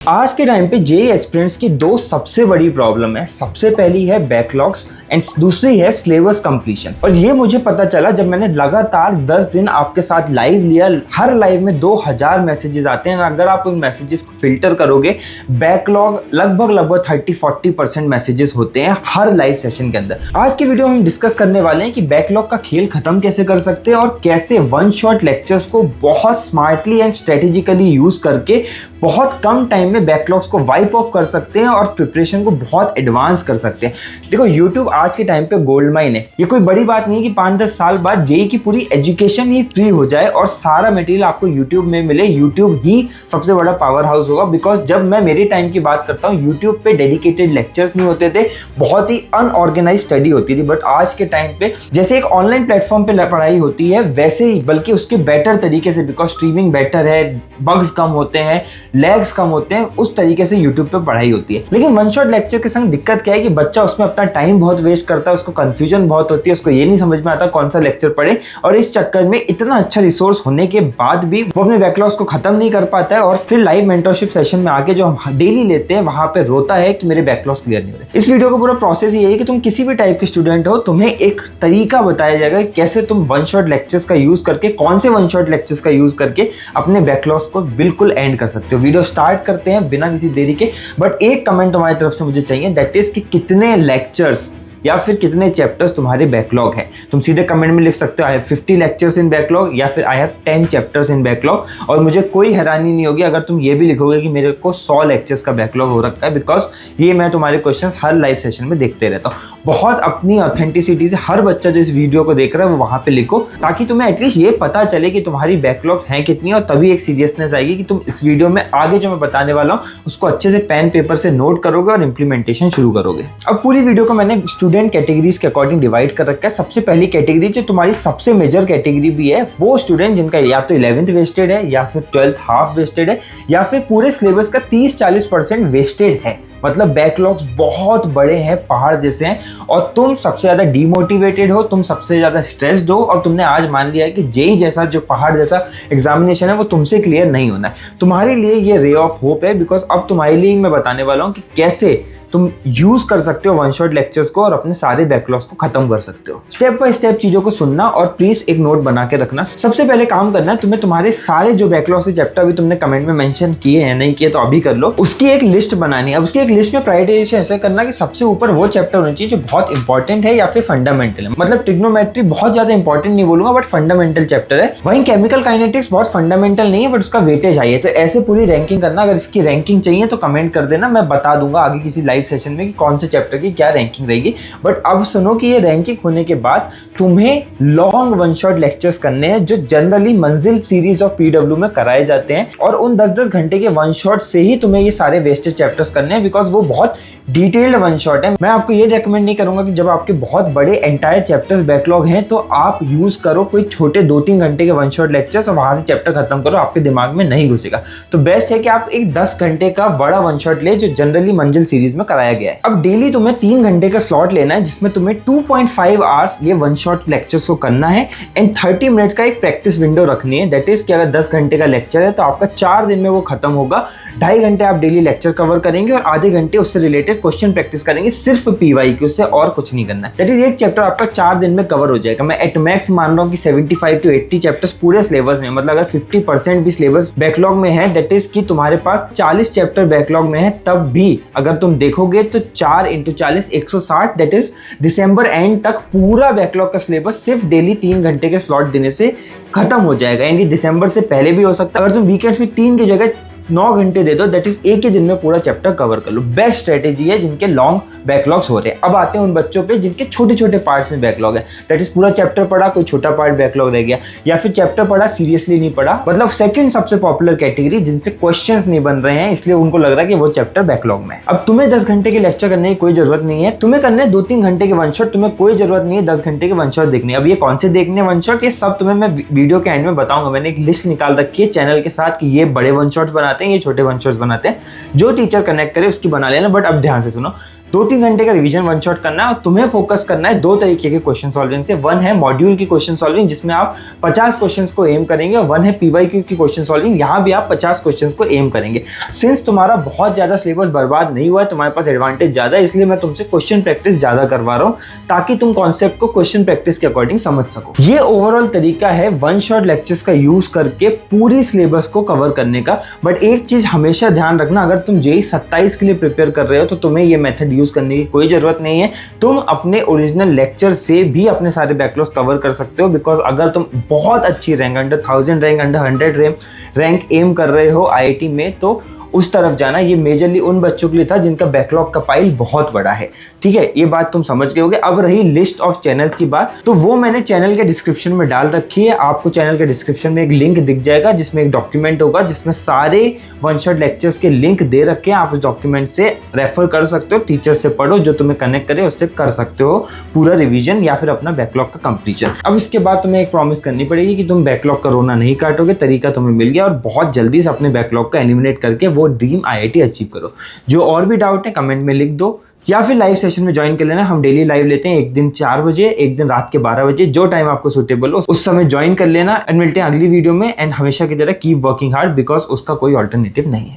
आज के टाइम पे जेईई एस्पिरेंट्स की दो सबसे बड़ी प्रॉब्लम है। सबसे पहली है बैकलॉग्स एंड दूसरी है सिलेबस कंप्लीशन। और ये मुझे पता चला जब मैंने लगातार 10 दिन आपके साथ लाइव लिया। हर लाइव में 2000 मैसेजेस आते हैं। अगर आप उन मैसेजेस को फिल्टर करोगे, बैकलॉग लगभग 30-40% मैसेजेस होते हैं हर लाइव सेशन के अंदर। आज की वीडियो में हम डिस्कस करने वाले हैं कि बैकलॉग का खेल खत्म कैसे कर सकते हैं और कैसे वन शॉट लेक्चर्स को बहुत स्मार्टली एंड स्ट्रेटेजिकली यूज करके बहुत कम टाइम में बैकलॉग्स को वाइप ऑफ कर सकते हैं और प्रिपरेशन को बहुत एडवांस कर सकते हैं। देखो, यूट्यूब आज के टाइम पे गोल्ड माइन है। ये कोई बड़ी बात नहीं है कि 5-10 साल बाद जेईई की पूरी एजुकेशन ही फ्री हो जाए और सारा मटेरियल आपको यूट्यूब में मिले। यूट्यूब ही सबसे बड़ा पावर हाउस होगा। बिकॉज जब मैं मेरे टाइम की बात करता हूँ, यूट्यूब पे डेडिकेटेड लेक्चर्स नहीं होते थे, बहुत ही अनऑर्गेनाइज स्टडी होती थी। बट आज के टाइम पे जैसे एक ऑनलाइन प्लेटफॉर्म पे पढ़ाई होती है, वैसे ही बल्कि उसके बेटर तरीके से, बिकॉज स्ट्रीमिंग बेटर है, बग्स कम होते हैं, लैग्स कम होते हैं, उस तरीके से यूट्यूब पे पढ़ाई होती है। लेकिन वन शॉट लेक्चर के संग दिक्कत क्या है कि बच्चा उसमें अपना टाइम बहुत वेस्ट करता है, उसको कंफ्यूजन बहुत होती है, उसको ये नहीं समझ में आता कौन सा लेक्चर पढ़े। और इस चक्कर में इतना अच्छा रिसोर्स होने के बाद भी वो अपने बैकलॉग्स को खत्म नहीं कर पाता है और फिर लाइव मेंटरशिप सेशन में आके जो हम डेली लेते हैं वहां पे रोता है कि मेरे बैकलॉग्स क्लियर नहीं हो रहे। इस वीडियो का पूरा प्रोसेस ये है कि तुम किसी भी टाइप के स्टूडेंट हो, तुम्हें एक तरीका बताया जाएगा कैसे तुम वन शॉट लेक्चर्स का यूज करके, कौन से वन शॉट लेक्चर्स का यूज करके अपने बैकलॉग्स को बिल्कुल एंड कर सकते हो। वीडियो स्टार्ट करते हैं बिना किसी देरी के। बट एक कमेंट तुम्हारी तरफ से मुझे चाहिए, दैट इज कि कितने लेक्चर्स या फिर कितने चैप्टर्स तुम्हारे बैकलॉग है। तुम सीधे कमेंट में लिख सकते हो I have 50 lectures in backlog या फिर I have 10 chapters in backlog. और मुझे कोई हैरानी नहीं होगी अगर तुम ये भी लिखोगे कि मेरे को 100 लेक्चर्स का बैकलॉग हो रखा है। बिकॉज ये मैं तुम्हारे क्वेश्चंस हर लाइव सेशन में देखते रहता हूँ। बहुत अपनी ऑथेंटिसिटी से हर बच्चा जो इस वीडियो को देख रहा है वो वहां पे लिखो, ताकि तुम्हें एटलीस्ट ये पता चले कि तुम्हारी बैकलॉग्स हैं कितनी। और तभी एक सीरियसनेस आएगी कि तुम इस वीडियो में आगे जो मैं बताने वाला हूँ उसको अच्छे से पेन पेपर से नोट करोगे और इंप्लीमेंटेशन शुरू करोगे। अब पूरी वीडियो को मैंने स्टूडेंट कैटेगरीज के अकॉर्डिंग डिवाइड कर रखा है। सबसे पहली कैटेगरी जो तुम्हारी सबसे मेजर कैटेगरी भी है, वो स्टूडेंट जिनका या तो 11th वेस्टेड है या फिर 12th हाफ वेस्टेड है या फिर पूरे सिलेबस का 30-40% वेस्टेड है। मतलब बैकलॉग्स बहुत बड़े हैं, पहाड़ जैसे हैं, और तुम सबसे ज्यादा डीमोटिवेटेड हो, तुम सबसे ज्यादा स्ट्रेस्ड हो और तुमने आज मान लिया है कि जेईई जैसा जो पहाड़ जैसा एग्जामिनेशन है वो तुमसे क्लियर नहीं होना है। तुम्हारे लिए ये रे ऑफ होप है। बिकॉज अब तुम्हारे लिए मैं बताने वाला हूँ कि कैसे तुम यूज कर सकते हो वन शॉट लेक्चर्स को और अपने सारे बैकलॉग्स को खत्म कर सकते हो। स्टेप बाय स्टेप चीजों को सुनना और प्लीज एक नोट बना के रखना। सबसे पहले काम करना है तुम्हें, तुम्हारे सारे जो बैकलॉग्स के चैप्टर भी तुमने कमेंट में मेंशन किए हैं, नहीं किए तो अभी कर लो, उसकी एक लिस्ट बनानी है। अब उसकी एक लिस्ट में प्रायोरिटाइजेशन ऐसे करना कि सबसे ऊपर वो चैप्टर होना चाहिए जो बहुत इंपॉर्टेंट है या फिर फंडामेंटल है। मतलब ट्रिग्नोमेट्री बहुत ज्यादा इंपॉर्टेंट नहीं बोलूंगा, बट फंडामेंटल चैप्टर है। वहीं केमिकल काइनेटिक्स बहुत फंडामेंटल नहीं है, बट उसका वेटेज आई है। तो ऐसे पूरी रैंकिंग करना। अगर इसकी रैंकिंग चाहिए तो कमेंट कर देना, मैं बता दूंगा आगे किसी लाइव सेशन में कि कौन से चैप्टर की क्या रैंकिंग रहेगी। बट अब सुनो कि ये रैंकिंग होने के बाद तुम्हें लॉन्ग वन शॉट लेक्चर्स करने हैं जो जनरली मंजिल सीरीज ऑफ पीडब्ल्यू में कराए जाते हैं। और उन 10-10 घंटे के वन शॉट से ही तुम्हें ये सारे वेस्टेड चैप्टर्स करने हैं, बिकॉज वो बहुत डिटेल्ड वन शॉट है। मैं आपको ये रेकमेंड नहीं करूंगा कि जब आपके बहुत बड़े एंटायर चैप्टर्स बैकलॉग हैं तो आप यूज करो कोई छोटे 2-3 घंटे के वन शॉट लेक्चर्स और वहां से चैप्टर खत्म करो, आपके दिमाग में नहीं घुसेगा। तो बेस्ट है कि आप एक 10 घंटे का बड़ा वन शॉट ले जो जनरली मंजिल सीरीज में कराया गया है। अब डेली तुम्हें 3 घंटे का स्लॉट लेना है जिसमें तुम्हें 2.5 आवर्स ये वन शॉट लेक्चर्स को करना है एंड 30 मिनट का एक प्रैक्टिस विंडो रखनी है। दैट इज कि अगर 10 घंटे का लेक्चर है तो आपका 4 दिन में वो खत्म होगा। 2.5 घंटे आप डेली लेक्चर कवर करेंगे और आधे घंटे उससे रिलेटेड क्वेश्चन प्रैक्टिस करेंगे, सिर्फ PYQ से, और कुछ नहीं करना है। दैट इज एक चैप्टर आपका 4 दिन में कवर हो जाएगा। मैं एट मैक्स मान रहा हूँ कि 75 to 80 चैप्टर्स पूरे सिलेबस में, मतलब अगर 50% भी सिलेबस बैकलॉग में है, दैट इज कि तुम्हारे पास 40 चैप्टर बैकलॉग में है, तब भी अगर तुम देखोगे तो 4 × 40 160, दैट इज दिसंबर एंड तक पूरा बैकलॉग का सिलेबस सिर्फ डेली 3 घंटे के स्लॉट देने से खत्म हो जाएगा। एंड ये दिसंबर से पहले भी हो सकता है। अगर तुम वीकेंड्स में 3 की जगह 9 घंटे दे दो, दैट इज एक ही दिन में पूरा चैप्टर कवर कर लो। बेस्ट स्ट्रेटेजी है जिनके लॉन्ग बैकलॉग्स हो रहे हैं। अब आते हैं उन बच्चों पे जिनके छोटे छोटे पार्ट्स में बैकलॉग है। दैट इज पूरा चैप्टर पढ़ा, कोई छोटा पार्ट बैकलॉग रह गया, या फिर चैप्टर पढ़ा सीरियसली नहीं पढ़ा। मतलब सेकंड सबसे पॉपुलर कैटेगरी जिनसे क्वेश्चंस नहीं बन रहे हैं, इसलिए उनको लग रहा है कि वो चैप्टर बैकलॉग में है। अब तुम्हें 10 घंटे के लेक्चर करने की कोई जरूरत नहीं है, तुम्हें करने 2-3 घंटे के वन शॉट। तुम्हें कोई जरूरत नहीं है 10 घंटे के वन शॉट देखने। अब ये कौन से देखने वन शॉट, ये सब तुम्हें मैं वीडियो के एंड में बताऊंगा। मैंने एक लिस्ट निकाल रखी है चैनल के साथ कि ये बड़े वन शॉट्स बनाते हैं, ये छोटे वन शॉट्स बनाते हैं। जो टीचर कनेक्ट करे उसकी बना लेना। बट अब ध्यान से सुनो, 2-3 घंटे का रिवीजन वन शॉट करना है और तुम्हें फोकस करना है 2 तरीके के क्वेश्चन सॉल्विंग से। वन है मॉड्यूल की क्वेश्चन सॉल्विंग जिसमें आप 50 क्वेश्चंस को एम करेंगे, और वन है पीवाईक्यू की क्वेश्चन सॉल्विंग, यहाँ भी आप 50 क्वेश्चंस को एम करेंगे। सिंस तुम्हारा बहुत ज्यादा सिलेबस बर्बाद नहीं हुआ है, तुम्हारे पास एडवांटेज ज्यादा है, इसलिए मैं तुमसे क्वेश्चन प्रैक्टिस ज्यादा करवा रहा हूँ ताकि तुम कॉन्सेप्ट को क्वेश्चन प्रैक्टिस के अकॉर्डिंग समझ सको। ये ओवरऑल तरीका है वन शॉट लेक्चर्स का यूज करके पूरी सिलेबस को कवर करने का। बट एक चीज हमेशा ध्यान रखना, अगर तुम जेईई 27 के लिए प्रिपेयर कर रहे हो तो तुम्हें ये मेथड यूज करने की कोई जरूरत नहीं है। तुम अपने ओरिजिनल लेक्चर से भी अपने सारे बैकलॉग्स कवर कर सकते हो, बिकॉज अगर तुम बहुत अच्छी rank under 1000 rank under 100 rank aim कर रहे हो आईआईटी में, तो उस तरफ जाना। ये मेजरली उन बच्चों के लिए था जिनका बैकलॉग का पाइल बहुत बड़ा है। ठीक है, ये बात तुम समझ गए होगे। अब रही लिस्ट ऑफ चैनल्स की बात, तो वो मैंने चैनल के डिस्क्रिप्शन में डाल रखी है। आपको चैनल के डिस्क्रिप्शन में एक लिंक दिख जाएगा जिसमें एक डॉक्यूमेंट होगा जिसमें सारे वन शॉट लेक्चर्स के लिंक दे रखे हैं। आप उस डॉक्यूमेंट से रेफर कर सकते हो, टीचर से पढ़ो, जो तुम्हें कनेक्ट करे उससे कर सकते हो पूरा रिविजन या फिर अपना बैकलॉग का कंप्लीशन। अब इसके बाद तुम्हें एक प्रॉमिस करनी पड़ेगी कि तुम बैकलॉग का रोना नहीं काटोगे। तरीका तुम्हें मिल गया और बहुत जल्दी से अपने बैकलॉग का एलिमिनेट करके वो ड्रीम आईआईटी अचीव करो। जो और भी डाउट है कमेंट में लिख दो या फिर लाइव सेशन में ज्वाइन कर लेना। हम डेली लाइव लेते हैं, एक दिन 4 बजे, एक दिन रात के 12 बजे, जो टाइम आपको सूटेबल हो उस समय ज्वाइन कर लेना। एंड मिलते हैं अगली वीडियो में। एंड हमेशा की तरह कीप वर्किंग हार्ड, बिकॉज उसका कोई ऑल्टरनेटिव नहीं है।